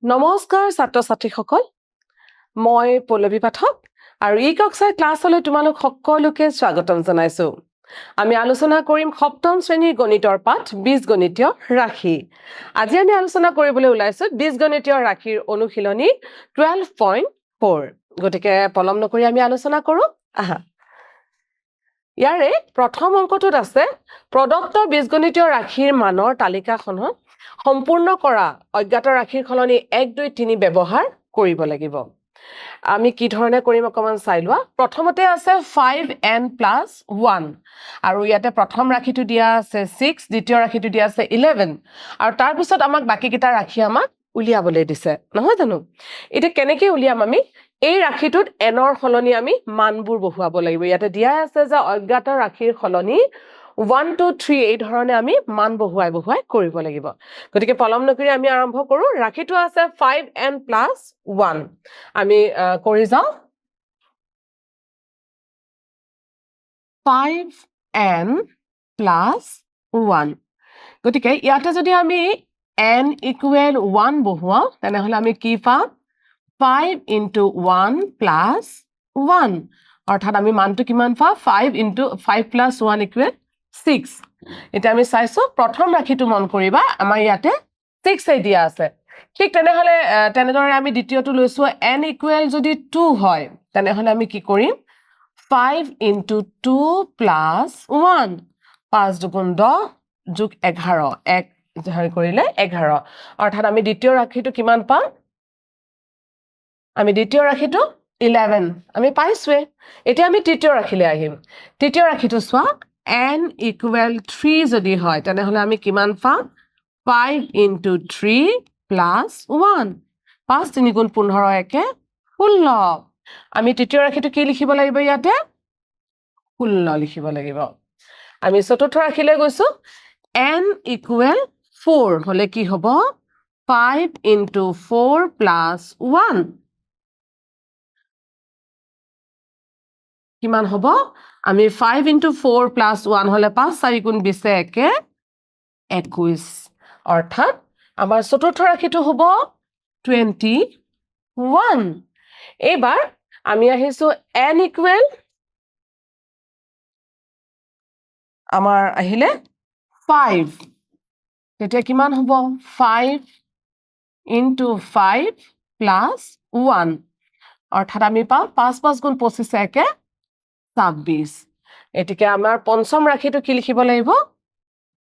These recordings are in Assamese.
নমস্কাৰ ছাত্ৰ ছাত্ৰীসকল মই পল্লৱী পাঠক আৰু ই কক্ষাৰ ক্লাছলৈ তোমালোক সকলোকে স্বাগতম জনাইছো আমি আলোচনা কৰিম সপ্তম শ্ৰেণীৰ গণিতৰ পাঠ বীজগণিতীয় ৰাশি আজি আমি আলোচনা কৰিবলৈ ওলাইছো বীজগণিতীয় ৰাশিৰ অনুশীলনী 12.4 গতিকে পলম নকৰি আমি আলোচনা কৰো আহা ইয়াৰে প্ৰথম অংকটোত আছে প্ৰদত্ত বীজগণিতীয় ৰাশিৰ মানৰ তালিকাখনত সম্পূৰ্ণ কৰা অজ্ঞাত ৰাশিৰ খলনি 1 2 3 ব্যৱহাৰ কৰিব লাগিব আমি কি ধৰণে কৰিম অকমান চাই লোৱা প্ৰথমতে আছে 5n + 1 আৰু ইয়াতে প্ৰথম ৰাশিটো দিয়া আছে 6 দ্বিতীয় ৰাশিটো দিয়া আছে 11 আৰু তাৰ পিছত আমাক বাকি কিটা ৰাশি আমাক উলিয়াবলৈ দিছে নহয় জানো এটা কেনেকৈ উলিয়াম আমি এই ৰাশিটোত n ৰ খলনি আমি মানবোৰ বহুৱাব লাগিব ইয়াতে দিয়া আছে যে অজ্ঞাত ৰাশিৰ খলনি 1 2 3 এই ধৰণে আমি মান বহুৱাই কৰিব লাগিব গতিকে পলম নকৰি আমি আৰম্ভ কৰো ৰাশিটো আছে 5n + 1 আমি কৰি যাও 5n + 1 গতিকে ইয়াতে যদি আমি n = 1 বহুৱাও তেনেহলে আমি কি পাম 5 * 1 + 1 অৰ্থাৎ আমি মানটো কিমান পাম 5 * 5 + 1 = 6 এটা আমি চাইছো প্ৰথম ৰাশিটো মন কৰিবা আমাৰ ইয়াতে 6 এ দিয়া আছে ঠিক তেনেদৰে আমি দ্বিতীয়টো লৈছো n = যদি 2 হয় তেনেহলে আমি কি কৰিম 5 * 2 + 1 5 * 2 = 10 + 11 এক ধৰি কৰিলে 11 অৰ্থাৎ আমি দ্বিতীয় ৰাশিটো কিমান পাম আমি দ্বিতীয় ৰাশিটো 11 আমি পাইছোৱে এতিয়া আমি তৃতীয় ৰাশিলৈ আহিম তৃতীয় ৰাশিটো চোৱা n = 3 যদি হয় তেনেহলে আমি কিমান পাম 5 * 3 + 1 5 3 × 15 = 16 আমি তৃতীয় ৰাশিটো কি লিখিব লাগিব ইয়াতে 16 লিখিব লাগিব আমি চতুৰ্থ ৰাশিলৈ গৈছো n = 4 হলে কি হ'ব 5 * 4 + 1 কিমান হ'ব আমি 5 * 4 + 1 হলে 5 4 × 20 = 21 অৰ্থাৎ আমাৰ চতুৰ্থ ৰাশিটো হ'ব 21 এইবাৰ আমি আহিছো n = আমাৰ আহিলে 5 তেতিয়া কিমান হ'ব 5 * 5 + 1 অৰ্থাৎ আমি পাম 5 5 × 25 = 26 এতিকে আমাৰ পঞ্চম ৰাশিটো কি লিখিব লাগিব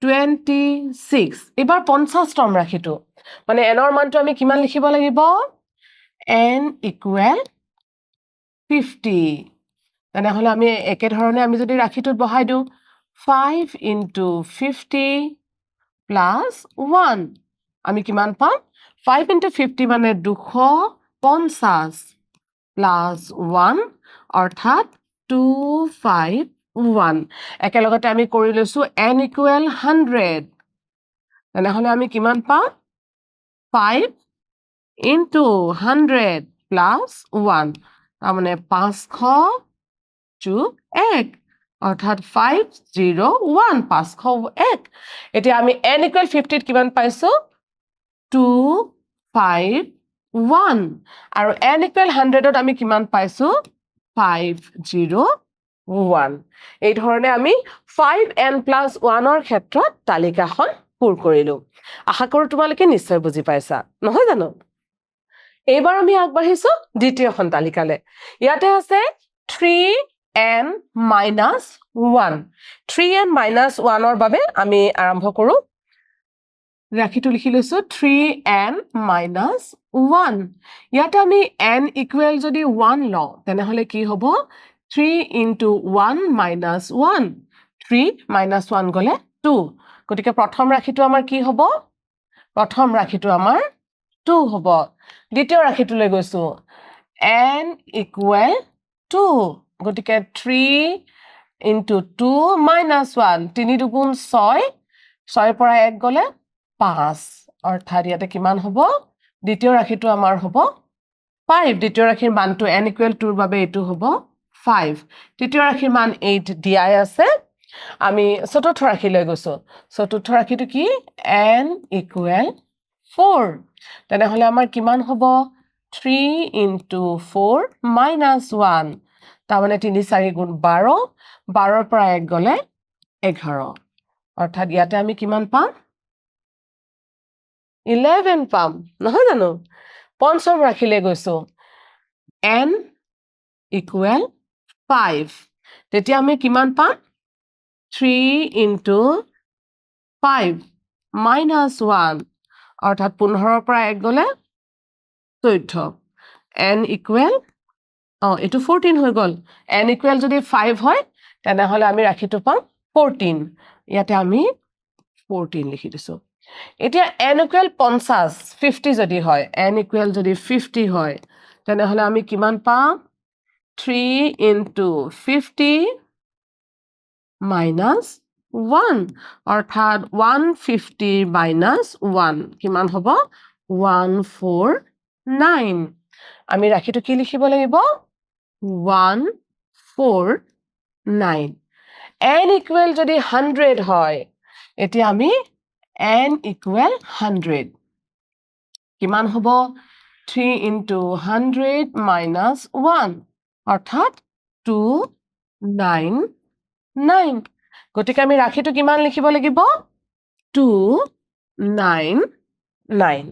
26 এবাৰ 50তম ৰাশিটো মানে n ৰ মানটো আমি কিমান লিখিব লাগিব n = 50 তেনেহলে আমি একে ধৰণে আমি যদি ৰাশিটোত বহাই দিও 5 * 50 + 1 আমি কিমান পাম 5 * 50 মানে 250 + 1 অৰ্থাৎ 251 একেলগতে আমি কৰি লৈছো n = 100 তেনেহলে আমি কিমান পাম 5 * 100 + 1 মানে 500 + 1 অৰ্থাৎ 501 501 এতিয়া আমি n = 50 কিমান পাইছো 251 আৰু n = 100 আমি কিমান পাইছো 501 এই ধৰণে আমি 5n + 1 ৰ ক্ষেত্ৰত তালিকাখন পূৰ কৰিলো আশা কৰো তোমালোকে নিশ্চয় বুজি পাইছা নহয় জানো এইবাৰ আমি আগবাঢ়িছো দ্বিতীয়খন তালিকালে ইয়াতে আছে 3n - 1 3n - 1 ৰ বাবে আমি আৰম্ভ কৰো ৰাশিটো লিখি লৈছো 3n - 1 ইয়াতে আমি n = যদি 1 লওঁ তেনেহলে কি হ'ব 3 * 1 - 1 3 - 1 গলে 2 গতিকে প্ৰথম ৰাশিটো আমাৰ কি হ'ব প্ৰথম ৰাশিটো আমাৰ 2 হ'ব দ্বিতীয় ৰাশিটোলৈ গৈছো n = 2 গতিকে 3 * 2 - 1 3 2 গুণ 6 6 পৰা 1 গলে 5 অৰ্থাৎ ইয়াতে কিমান হ'ব দ্বিতীয় ৰাশিটো আমাৰ হ'ব 5 দ্বিতীয় ৰাশিৰ মানটো n = 2 ৰ বাবে এটো হ'ব 5 তৃতীয় ৰাশিৰ মান 8 দিয়াই আছে আমি চতুৰ্থ ৰাশিলৈ গৈছো চতুৰ্থ ৰাশিটো কি n = 4 তেনেহলে আমাৰ কিমান হ'ব 3 into 4 minus 1 তাৰমানে 3 4 গুণ 12 12 পৰা 1 গলে 11 অৰ্থাৎ ইয়াতে আমি কিমান পাম 11 পাম নহয় জানো পঞ্চম ৰাখিলে গৈছো n equal 5 তেতিয়া আমি কিমান পাম 3 into 5 minus 1 অৰ্থাৎ 15 পৰা 1 গলে 14 n equal এটো 14 হৈ গল n equal যদি 5 হয় তেনেহলে আমি ৰাখিটো পাম 14 ইয়াতে আমি 14 লিখি দিছো এতিয়া n equal 50 যদি হয় n equal যদি 50 হয় তেনেহলে আমি কিমান পাম 3 into 50 minus 1 অৰ্থাৎ 150 minus 1 কিমান হ'ব 149 আমি ৰাখিটো কি লিখিব লাগিব 149 n equal যদি 100 হয় এতিয়া আমি n equal 100 কিমান হ'ব 3 into 100 minus 1 অৰ্থাৎ 299 গতিকে আমি ৰাখিটো কিমান লিখিব লাগিব 299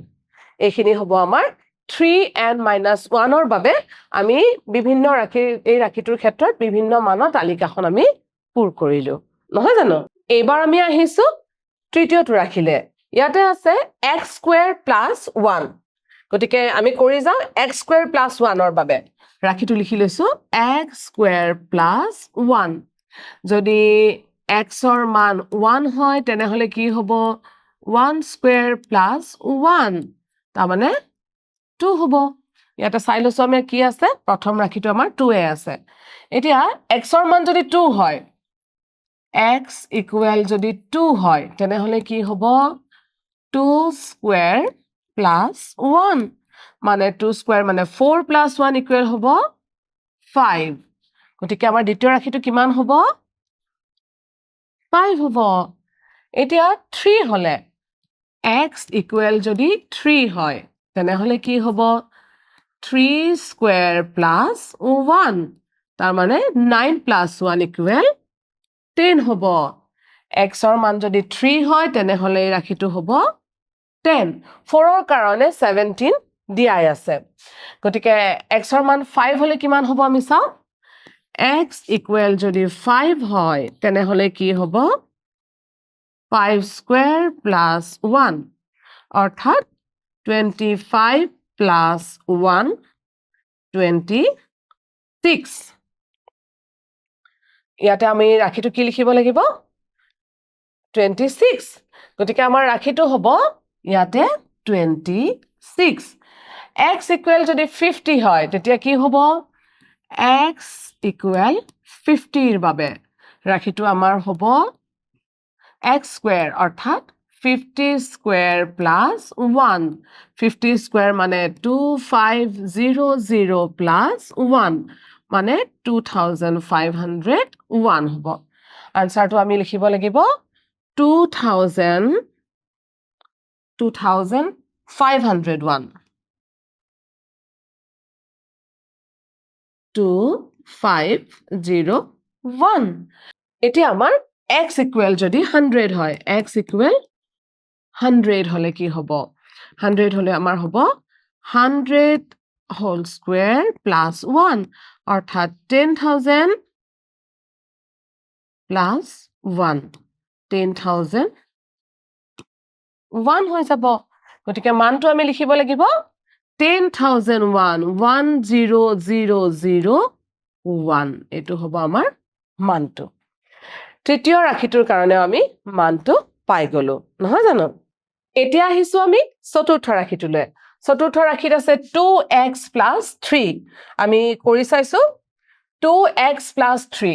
এইখিনি হ'ব আমাৰ 3n minus 1 ৰ বাবে আমি বিভিন্ন এই ৰাখিটোৰ ক্ষেত্ৰত বিভিন্ন মানৰ তালিকাখন আমি পূৰ কৰিলো নহয় জানো এইবাৰ আমি আহিছো তৃতীয়টো ৰাখিলে ইয়াতে আছে x square plus 1 গতিকে আমি কৰি যাও x square plus 1 ৰ বাবে ৰাখিটো লিখি লৈছো x square plus 1 যদি x ৰ মান 1 হয় তেনেহলে কি হ'ব 1 square plus 1 তাৰমানে 2 হ'ব ইয়াতে চাই লৈছো আমি কি আছে প্ৰথম ৰাখিটো আমাৰ 2a আছে এতিয়া x ৰ মান যদি 2 হয় x equal যদি 2 হয় তেনেহলে কি হ'ব 2 square plus 1 মানে 2 square মানে 4 plus 1 equal হ'ব 5 গতিকে আমাৰ দ্বিতীয় ৰাখিটো কিমান হ'ব 5 হ'ব এতিয়া 3 হলে x equal যদি 3 হয় তেনেহলে কি হ'ব 3 square plus 1 তাৰমানে 9 plus 1 equal 10 হ'ব x ৰ মান যদি 3 হয় তেনেহলে ৰাখিটো হ'ব 10 4 ৰ কাৰণে 17 দিয়াই আছে গতিকে x ৰ মান 5 হলে কিমান হ'ব আমি চাও x equal যদি 5 হয় তেনেহলে কি হ'ব 5 square plus 1 অৰ্থাৎ 25 plus 1 26 ইয়াতে আমি ৰাখিটো কি লিখিব লাগিব 26 গতিকে আমাৰ ৰাখিটো হ'ব ইয়াতে 26 x equal যদি 50 হয় তেতিয়া কি হ'ব x equal 50 ৰ বাবে ৰাখিটো আমাৰ হ'ব x square অৰ্থাৎ 50 square plus 1 50 square মানে 2500 plus 1 মানে 2501 হ'ব আনসাৰটো আমি লিখিব লাগিব 2501 2501 এতিয়া আমাৰ x equal যদি 100 হয় x equal 100 হলে কি হ'ব 100 হলে আমাৰ হ'ব 100 whole square plus 1 অৰ্থাৎ 10,000 plus 1 10,001 হৈ যাব গতিকে মানটো আমি লিখিব লাগিব 10,001 10001 এটো হ'ব আমাৰ মানটো তৃতীয় ৰাখিটোৰ কাৰণে আমি মানটো পাই গলো নহয় জানো এতিয়া আহিছো আমি চতুৰ্থ ৰাখিটোলৈ চতুৰ্থ ৰাখিত আছে 2x plus 3 আমি কৰি চাইছো 2x plus 3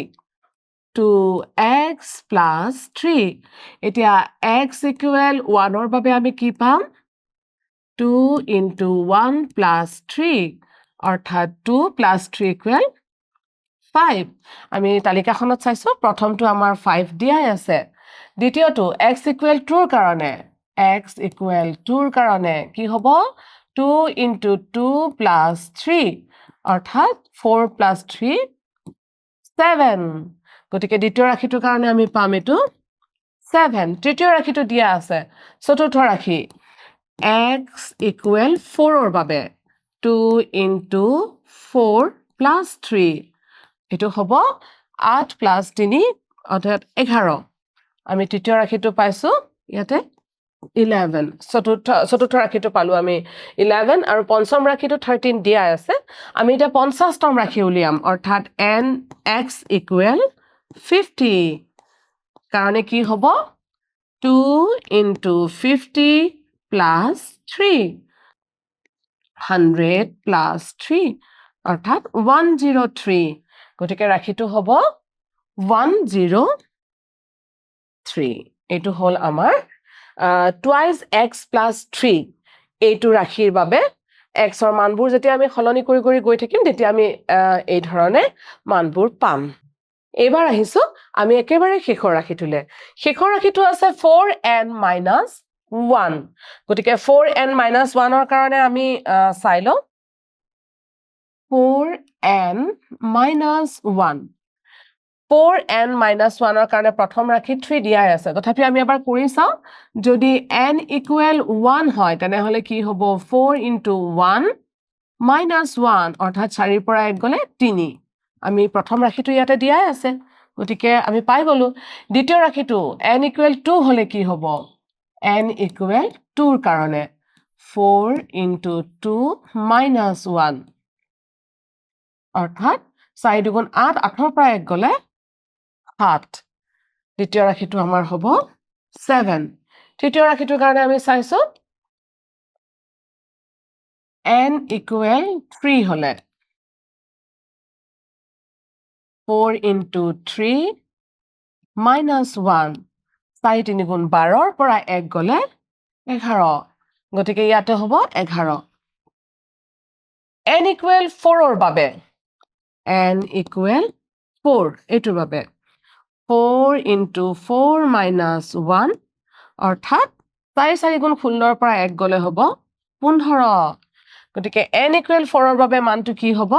2x plus 3 এতিয়া x equal 1 ৰ বাবে আমি কি পাম 2 into 1 plus 3 অৰ্থাৎ 2 plus 3 equal 5 আমি তালিকাখনত চাইছো প্ৰথমটো আমাৰ 5 দিয়াই আছে দ্বিতীয়টো x equal 2 ৰ কাৰণে x equal 2 কাৰণে কি হ'ব 2 into 2 plus 3 অৰ্থাৎ 4 plus 3 7 গতিকে দ্বিতীয় ৰাশিটোৰ কাৰণে আমি পাম এটো 7 তৃতীয় ৰাশিটো দিয়া আছে চতুৰ্থ ৰাশি x equal 4 ৰ বাবে 2 into 4 plus 3 এটো হ'ব 8 plus 3 অৰ্থাৎ 11 আমি তৃতীয় ৰাশিটো পাইছো ইয়াতে 11 চতুৰ্থ ৰাশিটো পালো আমি 11 আৰু পঞ্চম ৰাশিটো 13 দিয়া আছে আমি এটা 50তম ৰাশি উলিয়াম অৰ্থাৎ n x equal 50 কাৰণে কি হ'ব 2 into 50 plus 3 100 plus 3 অৰ্থাৎ 103 গতিকে ৰাশিটো হ'ব 103 এটো হল আমাৰ twice x plus 3 এইটো ৰাশিৰ বাবে x ৰ মানবোৰ যেতিয়া আমি সলনি কৰি গৈ থাকিম তেতিয়া আমি এই ধৰণে মানবোৰ পাম এবাৰ আহিছো আমি একেবাৰে শেষৰ ৰাশিটোলে শেষৰ ৰাশিটো আছে 4n minus 1 গতিকে 4n minus 1 ৰ কাৰণে আমি চাই লওঁ 4n minus 1 4n minus 1 ৰ কাৰণে প্ৰথম ৰাশি 3 দিয়া আছে তথাপি আমি এবাৰ কৰি চাও যদি n equal 1 হয় তেনেহলে কি হ'ব 4 into 1 minus 1 অৰ্থাৎ 4 ৰ পৰা 1 গলে 3 আমি প্ৰথম ৰাশিটো ইয়াতে দিয়া আছে গতিকে আমি পাই গলো দ্বিতীয় ৰাশিটো n equal 2 হলে কি হ'ব n equal 2 ৰ কাৰণে 4 into 2 minus 1 অৰ্থাৎ 4 দুগুণ 8 8 ৰ পৰা 1 গলে 7 দ্বিতীয় ৰাশিটো আমাৰ হ'ব 7 তৃতীয় ৰাশিটোৰ কাৰণে আমি চাইছো n equal 3 হলে 4 into 3 minus 1 4 3 গুণ 12 ৰ পৰা 1 গলে 11 গতিকে ইয়াতে হ'ব 11 n equal 4 ৰ বাবে n equal 4 এটোৰ বাবে 4 into 4 minus 1 অৰ্থাৎ 4 4 গুণ 16 ৰ পৰা 1 গলে হ'ব 15 গতিকে n equal 4 ৰ বাবে মানটো কি হ'ব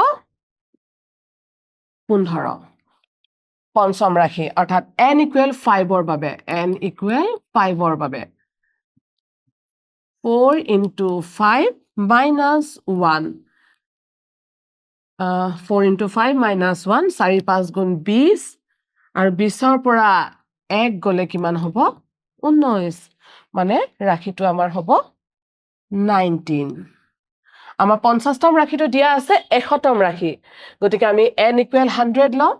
15 পঞ্চম ৰাশি অৰ্থাৎ n equal 5 ৰ বাবে n equal 5 ৰ বাবে 4 into 5 minus 1 4 into 5 minus 1 4 5 গুণ 20 আৰু 20 ৰ পৰা 1 গলে কিমান হ'ব 19 মানে ৰাশিটো আমাৰ হ'ব 19 আমাৰ 50তম ৰাশিটো দিয়া আছে 100তম ৰাশি গতিকে আমি n equal 100 লওঁ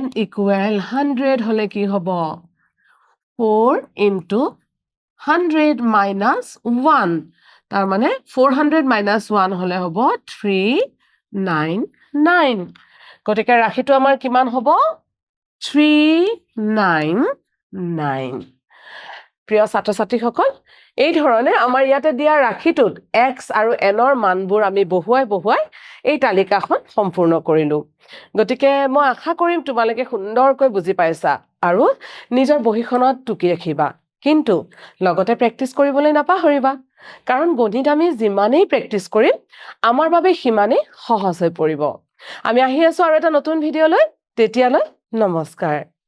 n equal 100 হলে কি হ'ব 4 into 100 minus 1 তাৰ মানে 400 minus 1 হলে হ'ব 399 গতিকে ৰাশিটো আমাৰ কিমান হ'ব 399 প্ৰিয় ছাত্ৰ-ছাত্ৰীসকল এই ধৰণে আমাৰ ইয়াতে দিয়া ৰাশিটোত x আৰু n ৰ মানবোৰ আমি বহুৱাই এই তালিকাখন সম্পূৰ্ণ কৰিলো গতিকে মই আশা কৰিম তোমালোকে সুন্দৰকৈ বুজি পাইছা আৰু নিজৰ বহিখনত টুকি ৰাখিবা কিন্তু লগতে প্ৰেক্টিছ কৰিবলৈ নাপাহৰিবা কাৰণ গণিত আমি যিমানেই প্ৰেক্টিছ কৰিম আমাৰ বাবে সিমানেই সহজ হৈ পৰিব আমি আহি আছো আৰু এটা নতুন ভিডিঅলৈ তেতিয়ালৈ নমস্কাৰ